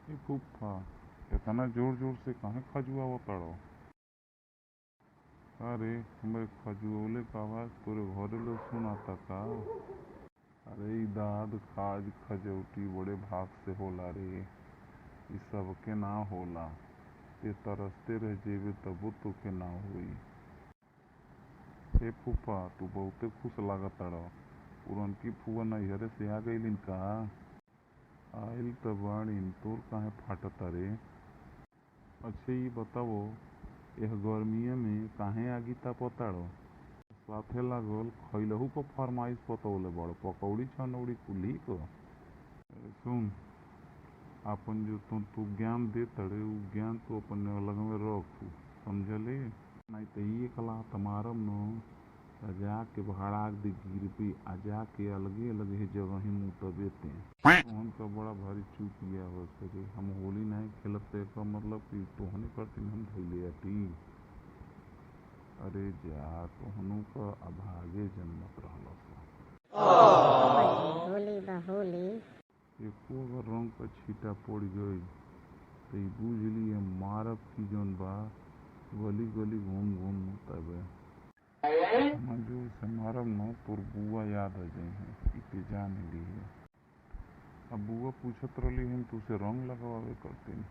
ए फूफा, इतना जोर जोर से काहे खजुआव तड़ो? अरे हमारे खजुआवले का आवाज तोरे घरे लोग सुनाता का? अरे ई दाद खाज खजौटी बड़े भाग से होला रे, ई सबके ना होला। ते तरसते रह जेबे तबो तोके ना होई। ए फूफा, तू बहुते खुश लागताड़। पुरनकी फुआ नैहरे से आ गइलिन का? आइल त बाड़ीन, तोर काहे फाटता रे? अच्छा ये बताओ, यह गर्मिया में काहे आगी तापताड़ो? साथे लागल खइलहू को फरमाइश बतौले बड़, पकौड़ी छनौड़ी कुल्ही को। सुन, अपन जो तू ज्ञान दे तड़े उ ज्ञान तो अपन अलग में रखू, समझले? नहीं तो ये कला तमारम न जाके भाड़ा दे गिर पे आ जाके अलगे अलगे जगह ही मुँह तबेते तोहन का बड़ा भारी चूक गया हो सके। हम होली नहीं खेलते का मतलब कि तोहने करती हम धैले अटी। अरे जा, तोहनों का अभागे जन्मत रहल होली बा होली। एको अगर रंग का छीटा पड़ गई तो बुझ लिए मारब की जौन बा गली गली घूम घूम तबे जो से मारब न तोर बुआ याद आ जाई है इते जाने लिए। अब बुआ पूछत रही हम तुसे रंग लगवावे करतीन।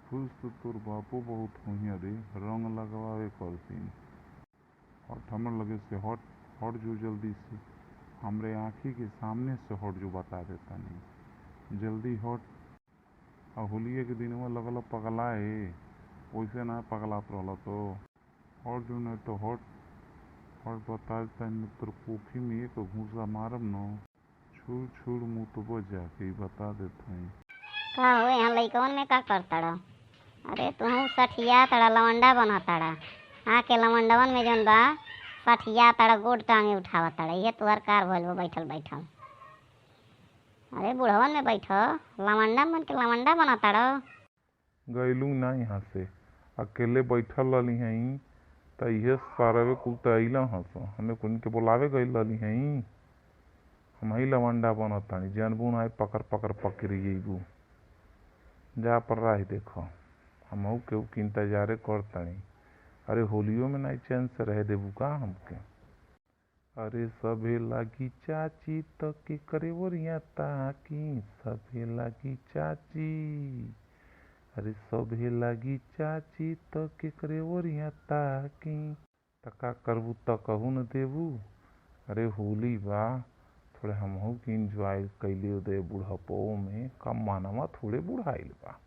खुश तो तोर बापो बहुत हुई रे, रंग लगवावे करतीन। हट हमर लगे से हट, हट जो जल्दी से, हमरे आँखी के सामने से हट जो, बता देता नहीं जल्दी हट। और होलिये के दिन में लगल पगलाए, वैसे ना पगलात रहल तो हट जो, नहीं तो हट हट बता देता नहीं तोर कोखी में एक घूसा मारब न छुड़ छुड़ मुँह तो बच जाके बता देता है। का हो यहाँ लइकवन में का करताड़ा? अरे तुहू सठिया तड़ा लवंडा बना ताड़ा, आके लवंडवन में जौन बा सठिया तड़ा गोड़ टांगे उठावा तड़ा, ये तुहर कार भइल बा बैठल बैठल। अरे बुढ़वन में बैठ, लवंडा बन के लवंडा बना ताड़ा। गैलू ना यहाँ से, अकेले बैठल रही हैं तो ये सारे कुल तो अला हंस, हमें कुन के बुलावे गई रही हैं। हम ही लवंडा बनतानी, जानबू ना पकड़ पकड़ पकड़ी अबू जा पर राह देखो। हम के इंतजारे करतानी। अरे होलियो में नहीं चैन से रह देबू का हमके? अरे सभे लागी चाची तो के करे वरिया ताकी, सभे लागी चाची। अरे सभे लागी चाची तो के करे वरिया ताकी, तका करबू तो कहू न देबू। अरे होली बा, थोड़े हमहू के इंजॉय कैले दे बुढ़ापो में, कम मानवा थोड़े बुढ़ाइल बा।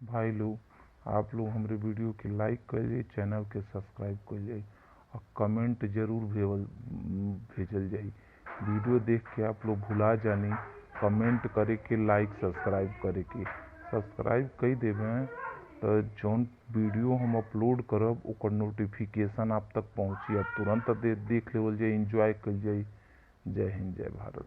भाई लोग, आप लोग हमारे वीडियो के लाइक करिए, चैनल के सब्सक्राइब करिए और कमेंट जरूर भेजल जाई। वीडियो देख के आप लोग भुला जानी कमेंट करे के, लाइक सब्सक्राइब करे के। सब्सक्राइब कर देवे तो जौन वीडियो हम अपलोड करब ओकर नोटिफिकेशन आप तक पहुँची, अब तुरंत देख लेवल जाए, इंजॉय कर जाए। जय हिंद, जय भारत।